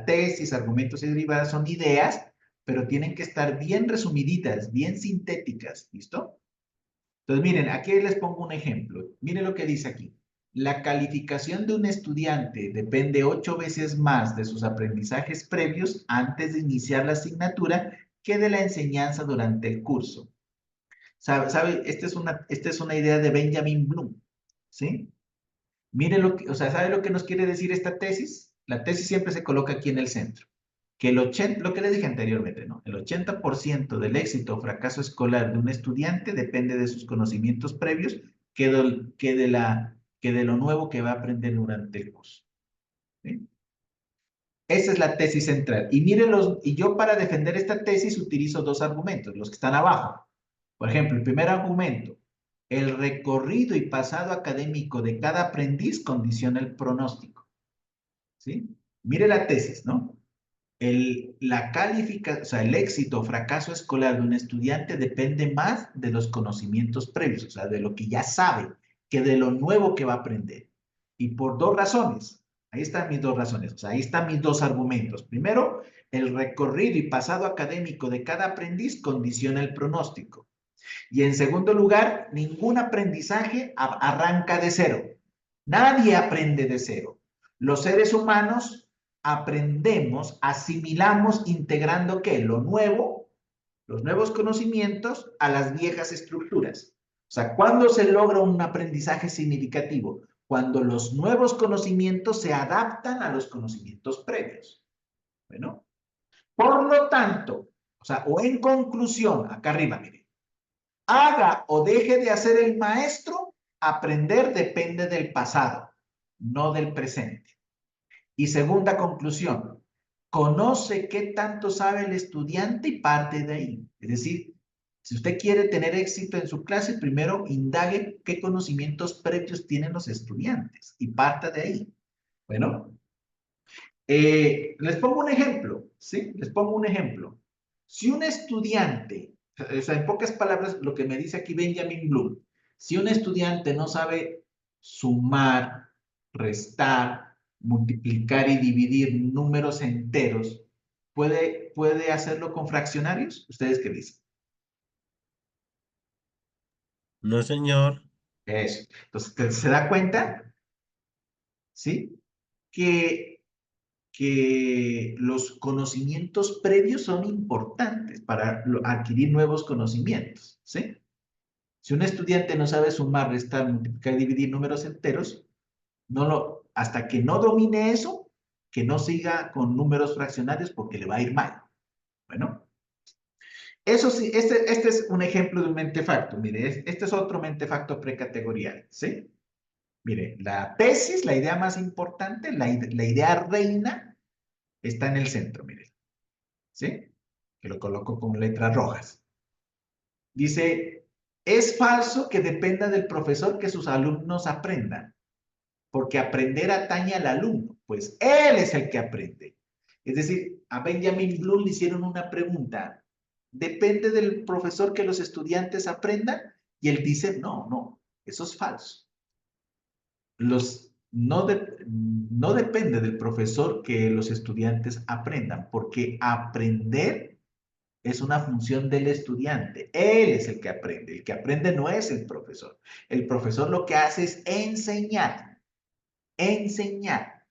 [SPEAKER 1] tesis, argumentos y derivadas son ideas, pero tienen que estar bien resumiditas, bien sintéticas, ¿listo? Entonces, miren, aquí les pongo un ejemplo. Miren lo que dice aquí. La calificación de un estudiante depende 8 veces más de sus aprendizajes previos antes de iniciar la asignatura que de la enseñanza durante el curso. ¿Sabe? Esta es una idea de Benjamin Bloom, ¿sí? Mire ¿sabe lo que nos quiere decir esta tesis? La tesis siempre se coloca aquí en el centro. Que lo que les dije anteriormente, ¿no? El 80% del éxito o fracaso escolar de un estudiante depende de sus conocimientos previos que de lo nuevo que va a aprender durante el curso. ¿Sí? Esa es la tesis central. Y yo para defender esta tesis utilizo dos argumentos, los que están abajo. Por ejemplo, el primer argumento, el recorrido y pasado académico de cada aprendiz condiciona el pronóstico. ¿Sí? Mire la tesis, ¿no? El éxito o fracaso escolar de un estudiante depende más de los conocimientos previos, o sea, de lo que ya sabe, que de lo nuevo que va a aprender. Y por dos razones. Ahí están mis dos razones, o sea, ahí están mis dos argumentos. Primero, el recorrido y pasado académico de cada aprendiz condiciona el pronóstico. Y en segundo lugar, ningún aprendizaje arranca de cero. Nadie aprende de cero. Los seres humanos aprendemos, asimilamos integrando ¿qué? Lo nuevo, los nuevos conocimientos a las viejas estructuras. O sea, ¿cuándo se logra un aprendizaje significativo? Cuando los nuevos conocimientos se adaptan a los conocimientos previos. Bueno, por lo tanto, o en conclusión, acá arriba, mire, haga o deje de hacer el maestro, aprender depende del pasado, no del presente. Y segunda conclusión, conoce qué tanto sabe el estudiante y parte de ahí. Es decir, si usted quiere tener éxito en su clase, primero indague qué conocimientos previos tienen los estudiantes y parta de ahí. Bueno, les pongo un ejemplo, ¿sí? Les pongo un ejemplo. Si un estudiante, o sea, en pocas palabras, lo que me dice aquí Benjamin Bloom, si un estudiante no sabe sumar, restar, multiplicar y dividir números enteros, ¿puede hacerlo con fraccionarios? ¿Ustedes qué dicen?
[SPEAKER 3] No, señor.
[SPEAKER 1] Eso. Entonces, ¿se da cuenta? ¿Sí? Que los conocimientos previos son importantes para adquirir nuevos conocimientos, ¿sí? Si un estudiante no sabe sumar, restar, multiplicar y dividir números enteros, hasta que no domine eso, que no siga con números fraccionarios porque le va a ir mal. Bueno, eso sí, este es un ejemplo de un mentefacto. Mire, este es otro mentefacto precategorial, ¿sí? Mire, la tesis, la idea más importante, la idea reina, está en el centro, mire. ¿Sí? Que lo coloco con letras rojas. Dice, es falso que dependa del profesor que sus alumnos aprendan, porque aprender atañe al alumno, pues él es el que aprende. Es decir, a Benjamin Bloom le hicieron una pregunta, ¿depende del profesor que los estudiantes aprendan? Y él dice, no, eso es falso. No depende del profesor que los estudiantes aprendan, porque aprender es una función del estudiante. Él es el que aprende no es el profesor. El profesor lo que hace es enseñar, enseñar.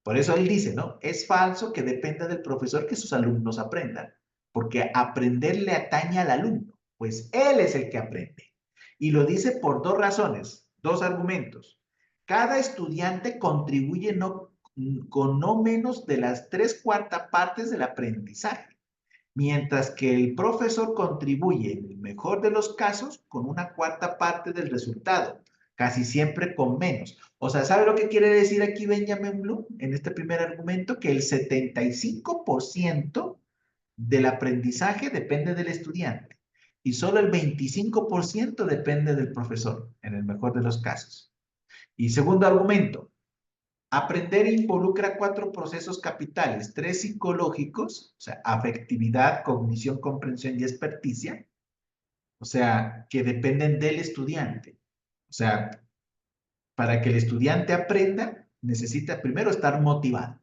[SPEAKER 1] Por eso él dice, ¿no? Es falso que dependa del profesor que sus alumnos aprendan, porque aprender le atañe al alumno, pues él es el que aprende. Y lo dice por dos razones, dos argumentos. Cada estudiante contribuye con no menos de las 3/4 partes del aprendizaje. mientras que el profesor contribuye, en el mejor de los casos, con una cuarta parte del resultado, casi siempre con menos. O sea, ¿sabe lo que quiere decir aquí Benjamin Bloom en este primer argumento? Que el 75% del aprendizaje depende del estudiante y solo el 25% depende del profesor, en el mejor de los casos. Y segundo argumento, aprender involucra 4 procesos capitales, 3 psicológicos, o sea, afectividad, cognición, comprensión y experticia, o sea, que dependen del estudiante. O sea, para que el estudiante aprenda, necesita primero estar motivado,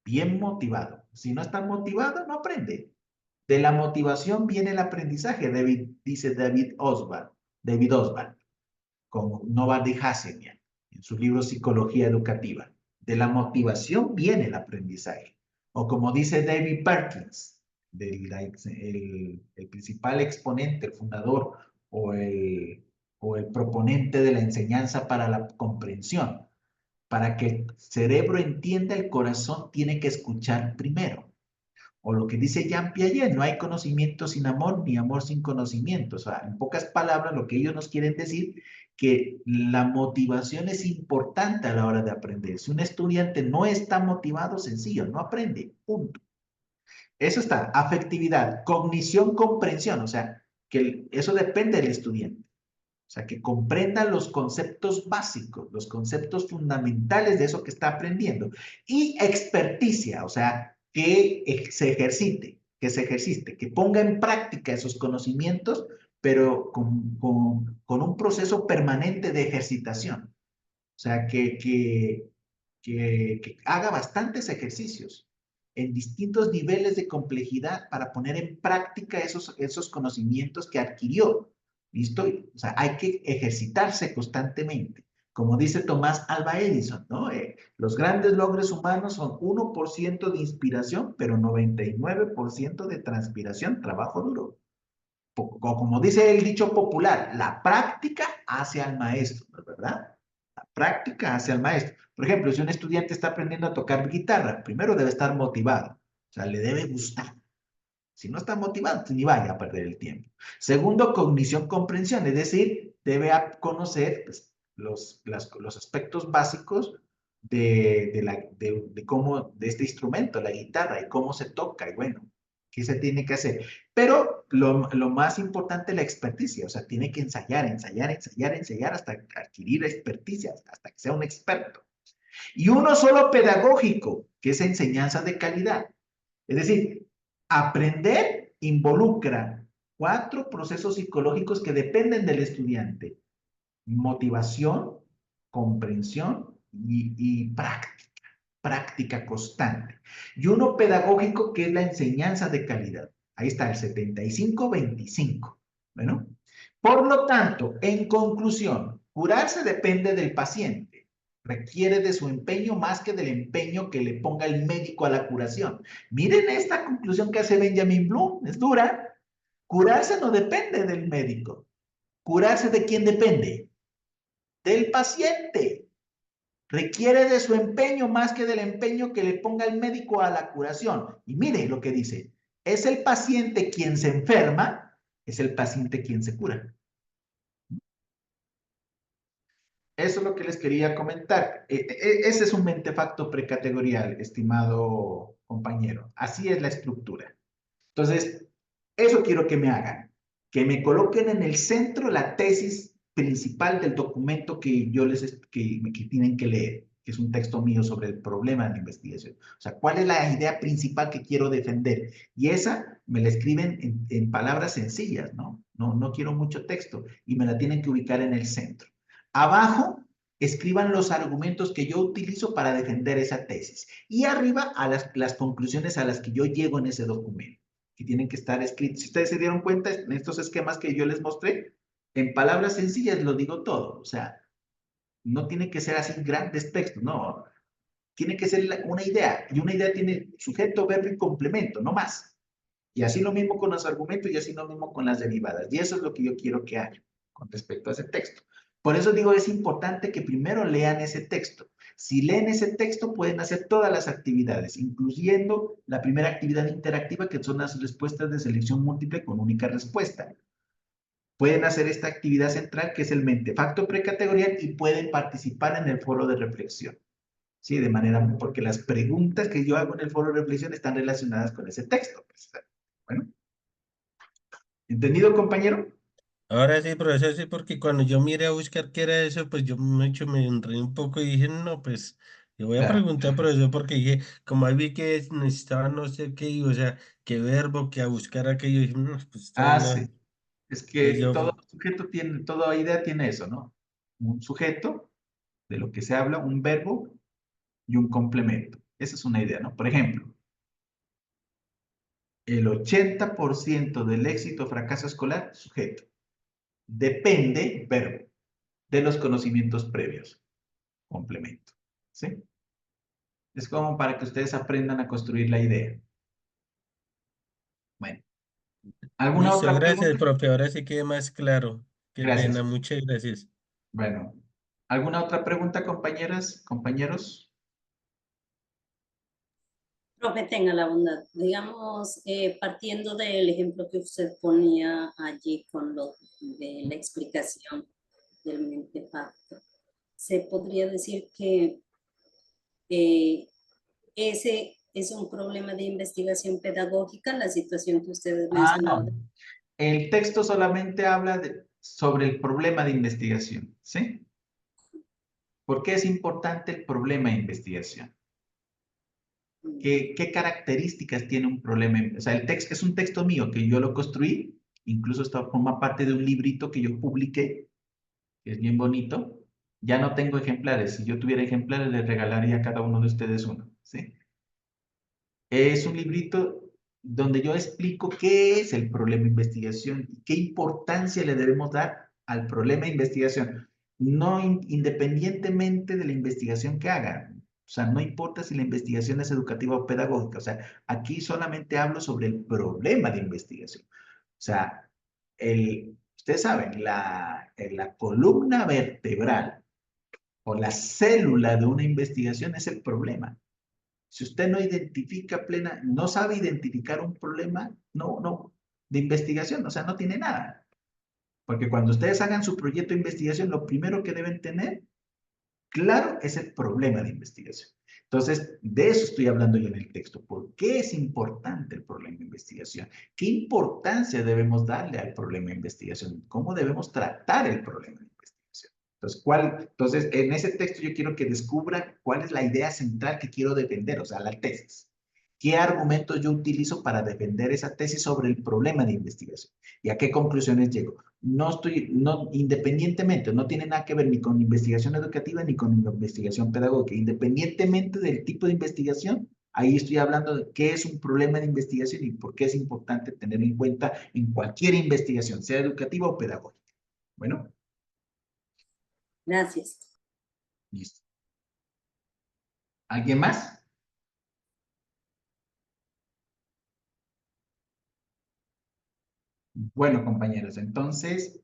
[SPEAKER 1] bien motivado. Si no está motivado, no aprende. De la motivación viene el aprendizaje, dice David Oswald, con Noah Hasseltine, en su libro Psicología Educativa. De la motivación viene el aprendizaje. O como dice David Perkins, el principal exponente, el fundador o el proponente de la enseñanza para la comprensión. Para que el cerebro entienda, el corazón tiene que escuchar primero. O lo que dice Jean Piaget, no hay conocimiento sin amor, ni amor sin conocimiento. O sea, en pocas palabras, lo que ellos nos quieren decir, que la motivación es importante a la hora de aprender. Si un estudiante no está motivado, sencillo, no aprende, punto. Eso está, afectividad, cognición, comprensión, o sea, que eso depende del estudiante. O sea, que comprenda los conceptos básicos, los conceptos fundamentales de eso que está aprendiendo. Y experticia, o sea, que se ejercite, que ponga en práctica esos conocimientos, pero con un proceso permanente de ejercitación. O sea, que haga bastantes ejercicios en distintos niveles de complejidad para poner en práctica esos conocimientos que adquirió. ¿Listo? O sea, hay que ejercitarse constantemente. Como dice Tomás Alva Edison, ¿no? Los grandes logros humanos son 1% de inspiración, pero 99% de transpiración, trabajo duro. Como dice el dicho popular, la práctica hace al maestro, ¿verdad? La práctica hace al maestro. Por ejemplo, si un estudiante está aprendiendo a tocar guitarra, primero debe estar motivado, o sea, le debe gustar. Si no está motivado, ni vaya a perder el tiempo. Segundo, cognición, comprensión, es decir, debe conocer pues, los aspectos básicos de este instrumento, la guitarra, y cómo se toca, y bueno, qué se tiene que hacer. Pero lo más importante es la experticia, o sea, tiene que ensayar hasta adquirir experticia, hasta que sea un experto. Y uno solo pedagógico, que es enseñanza de calidad. Es decir, aprender involucra 4 procesos psicológicos que dependen del estudiante. Motivación, comprensión y práctica constante. Y uno pedagógico que es la enseñanza de calidad. Ahí está el 75-25. Bueno, por lo tanto, en conclusión, curarse depende del paciente. Requiere de su empeño más que del empeño que le ponga el médico a la curación. Miren esta conclusión que hace Benjamin Bloom, es dura. Curarse no depende del médico. ¿Curarse de quién depende? Del paciente. Requiere de su empeño más que del empeño que le ponga el médico a la curación. Y mire lo que dice. Es el paciente quien se enferma, es el paciente quien se cura. Eso es lo que les quería comentar. Ese es un mentefacto precategorial, estimado compañero. Así es la estructura. Entonces, eso quiero que me hagan. Que me coloquen en el centro la tesis principal del documento que que tienen que leer, que es un texto mío sobre el problema de la investigación. O sea, ¿cuál es la idea principal que quiero defender? Y esa me la escriben en palabras sencillas, ¿no? No quiero mucho texto y me la tienen que ubicar en el centro. Abajo, escriban los argumentos que yo utilizo para defender esa tesis. Y arriba, a las conclusiones a las que yo llego en ese documento, que tienen que estar escritos. Si ustedes se dieron cuenta, en estos esquemas que yo les mostré, en palabras sencillas lo digo todo. O sea, no tiene que ser así grandes textos, no. Tiene que ser una idea. Y una idea tiene sujeto, verbo y complemento, no más. Y así lo mismo con los argumentos y así lo mismo con las derivadas. Y eso es lo que yo quiero que hagan con respecto a ese texto. Por eso digo, es importante que primero lean ese texto. Si leen ese texto, pueden hacer todas las actividades, incluyendo la primera actividad interactiva, que son las respuestas de selección múltiple con única respuesta. Pueden hacer esta actividad central, que es el mentefacto precategorial, y pueden participar en el foro de reflexión. Sí, de manera, porque las preguntas que yo hago en el foro de reflexión están relacionadas con ese texto. Bueno, ¿entendido, compañero?
[SPEAKER 3] Ahora sí, profesor, sí, porque cuando yo miré a buscar qué era eso, pues yo me enredé un poco y dije, no, pues, yo voy a
[SPEAKER 1] Claro.
[SPEAKER 3] preguntar, profesor, porque dije, como ahí vi que necesitaba no sé qué, o sea, qué verbo, que a buscar aquello, dije, no, pues, está
[SPEAKER 1] Ah,
[SPEAKER 3] ahí,
[SPEAKER 1] sí.
[SPEAKER 3] no.
[SPEAKER 1] Es
[SPEAKER 3] Entonces
[SPEAKER 1] que todo
[SPEAKER 3] yo,
[SPEAKER 1] sujeto tiene, toda idea tiene eso, ¿no? Un sujeto, de lo que se habla, un verbo y un complemento. Esa es una idea, ¿no? Por ejemplo, el 80% del éxito o fracaso escolar, sujeto. Depende, verbo, de los conocimientos previos, complemento. ¿Sí? Es como para que ustedes aprendan a construir la idea. Bueno, ¿alguna
[SPEAKER 3] listo,
[SPEAKER 1] otra
[SPEAKER 3] gracias,
[SPEAKER 1] pregunta?
[SPEAKER 3] profe, ahora sí quede más claro. Qué pena,
[SPEAKER 1] Gracias.
[SPEAKER 3] muchas gracias.
[SPEAKER 1] Bueno, ¿alguna otra pregunta, compañeras, compañeros?
[SPEAKER 2] Profe, tenga la bondad. Digamos, partiendo del ejemplo que usted ponía allí con lo de la explicación del mentefacto, se podría decir que ese es un problema de investigación pedagógica, la situación que ustedes
[SPEAKER 1] Ah,
[SPEAKER 2] mencionaban.
[SPEAKER 1] no. El texto solamente habla sobre el problema de investigación, ¿sí? ¿Por qué es importante el problema de investigación? ¿Qué características tiene un problema? O sea, el texto es un texto mío que yo lo construí, incluso esto forma parte de un librito que yo publiqué, que es bien bonito. Ya no tengo ejemplares. Si yo tuviera ejemplares, les regalaría a cada uno de ustedes uno, ¿sí? Es un librito donde yo explico qué es el problema de investigación y qué importancia le debemos dar al problema de investigación, no independientemente de la investigación que hagan. O sea, no importa si la investigación es educativa o pedagógica. O sea, aquí solamente hablo sobre el problema de investigación. O sea, ustedes saben, la columna vertebral o la célula de una investigación es el problema. Si usted no identifica no sabe identificar un problema, de investigación, o sea, no tiene nada. Porque cuando ustedes hagan su proyecto de investigación, lo primero que deben tener claro es el problema de investigación. Entonces, de eso estoy hablando yo en el texto. ¿Por qué es importante el problema de investigación? ¿Qué importancia debemos darle al problema de investigación? ¿Cómo debemos tratar el problema de investigación? Entonces, en ese texto yo quiero que descubra cuál es la idea central que quiero defender, o sea, la tesis. ¿Qué argumentos yo utilizo para defender esa tesis sobre el problema de investigación? ¿Y a qué conclusiones llego? Independientemente, no tiene nada que ver ni con investigación educativa ni con investigación pedagógica. Independientemente del tipo de investigación, ahí estoy hablando de qué es un problema de investigación y por qué es importante tenerlo en cuenta en cualquier investigación, sea educativa o pedagógica. Bueno,
[SPEAKER 2] Gracias.
[SPEAKER 1] listo. ¿Alguien más? Bueno, compañeros, entonces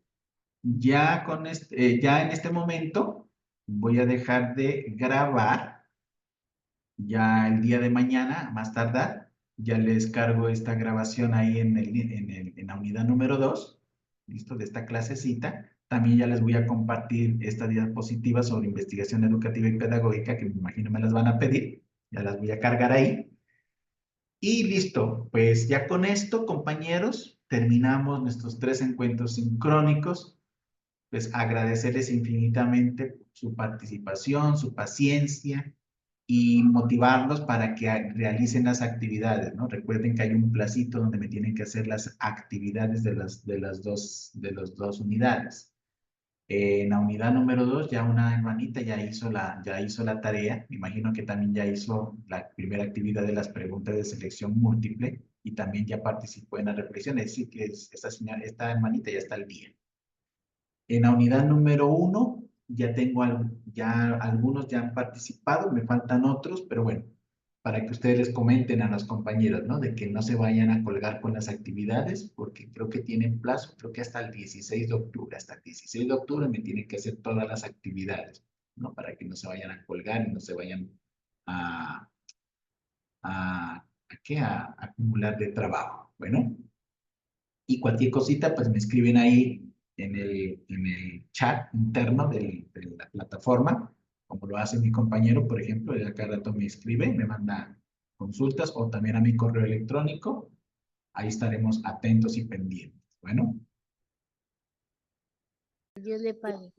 [SPEAKER 1] ya en este momento voy a dejar de grabar. Ya el día de mañana, más tardar, ya les cargo esta grabación ahí en la unidad número 2, listo, de esta clasecita. También ya les voy a compartir esta diapositiva sobre investigación educativa y pedagógica, que me imagino me las van a pedir. Ya las voy a cargar ahí. Y listo, pues ya con esto, compañeros, terminamos nuestros 3 encuentros sincrónicos. Pues agradecerles infinitamente su participación, su paciencia y motivarlos para que realicen las actividades, ¿no? Recuerden que hay un placito donde me tienen que hacer las actividades de las dos unidades. En la unidad número 2 ya una hermanita ya hizo la tarea. Me imagino que también ya hizo la primera actividad de las preguntas de selección múltiple y también ya participó en la reflexión. Es decir, que esta hermanita ya está al día. En la unidad número 1 ya ya algunos ya han participado, me faltan otros, pero bueno, para que ustedes les comenten a los compañeros, ¿no? De que no se vayan a colgar con las actividades, porque creo que tienen plazo, creo que hasta el 16 de octubre, hasta el 16 de octubre me tienen que hacer todas las actividades. ¿no? Para que no se vayan a colgar y no se vayan a, a acumular de trabajo. Bueno, y cualquier cosita, pues me escriben ahí en el chat interno de la plataforma, como lo hace mi compañero, por ejemplo, él a cada rato me escribe, me manda consultas o también a mi correo electrónico. Ahí estaremos atentos y pendientes. Bueno.
[SPEAKER 4] Dios le pague.